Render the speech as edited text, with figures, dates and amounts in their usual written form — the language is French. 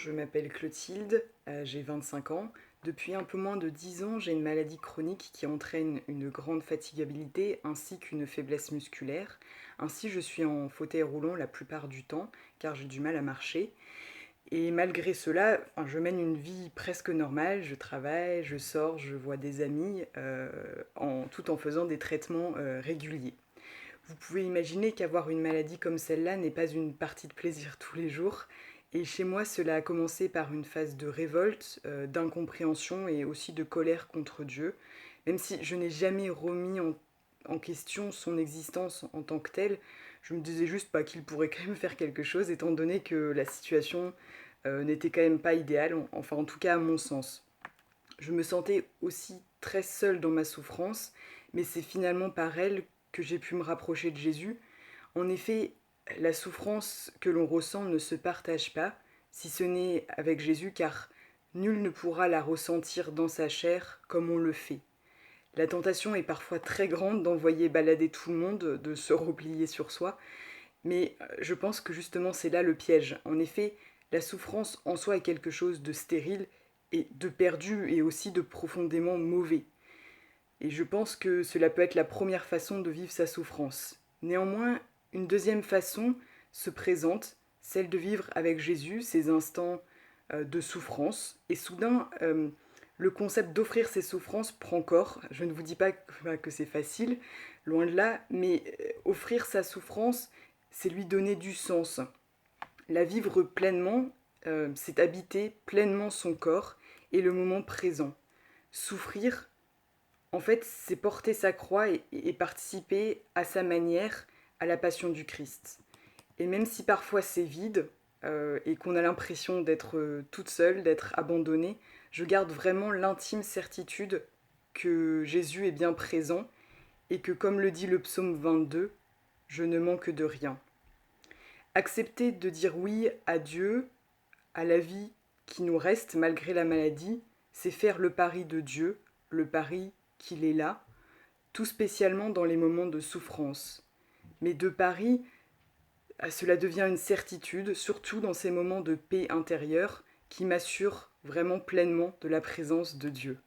je m'appelle Clotilde, j'ai 25 ans. Depuis un peu moins de 10 ans, j'ai une maladie chronique qui entraîne une grande fatigabilité ainsi qu'une faiblesse musculaire. Ainsi, je suis en fauteuil roulant la plupart du temps car j'ai du mal à marcher. Et malgré cela, je mène une vie presque normale, je travaille, je sors, je vois des amis, tout en faisant des traitements réguliers. Vous pouvez imaginer qu'avoir une maladie comme celle-là n'est pas une partie de plaisir tous les jours. Et chez moi, cela a commencé par une phase de révolte, d'incompréhension et aussi de colère contre Dieu. Même si je n'ai jamais remis en question son existence en tant que telle, je me disais juste pas qu'il pourrait quand même faire quelque chose, étant donné que la situation n'était quand même pas idéale, enfin en tout cas à mon sens. Je me sentais aussi très seule dans ma souffrance, mais c'est finalement par elle que j'ai pu me rapprocher de Jésus. En effet, la souffrance que l'on ressent ne se partage pas, si ce n'est avec Jésus, car nul ne pourra la ressentir dans sa chair comme on le fait. La tentation est parfois très grande d'envoyer balader tout le monde, de se replier sur soi, mais je pense que justement c'est là le piège. En effet, la souffrance en soi est quelque chose de stérile et de perdu et aussi de profondément mauvais. Et je pense que cela peut être la première façon de vivre sa souffrance. Néanmoins, une deuxième façon se présente, celle de vivre avec Jésus ces instants de souffrance. Et soudain, le concept d'offrir ses souffrances prend corps. Je ne vous dis pas que c'est facile, loin de là, mais offrir sa souffrance, c'est lui donner du sens. La vivre pleinement, c'est habiter pleinement son corps et le moment présent. Souffrir, en fait, c'est porter sa croix et participer à sa manière à la passion du Christ. Et même si parfois c'est vide et qu'on a l'impression d'être toute seule, d'être abandonnée, je garde vraiment l'intime certitude que Jésus est bien présent et que, comme le dit le psaume 22, je ne manque de rien. Accepter de dire oui à Dieu, à la vie qui nous reste malgré la maladie, c'est faire le pari de Dieu, le pari qu'il est là, tout spécialement dans les moments de souffrance. Mais de pari, cela devient une certitude, surtout dans ces moments de paix intérieure qui m'assurent vraiment pleinement de la présence de Dieu.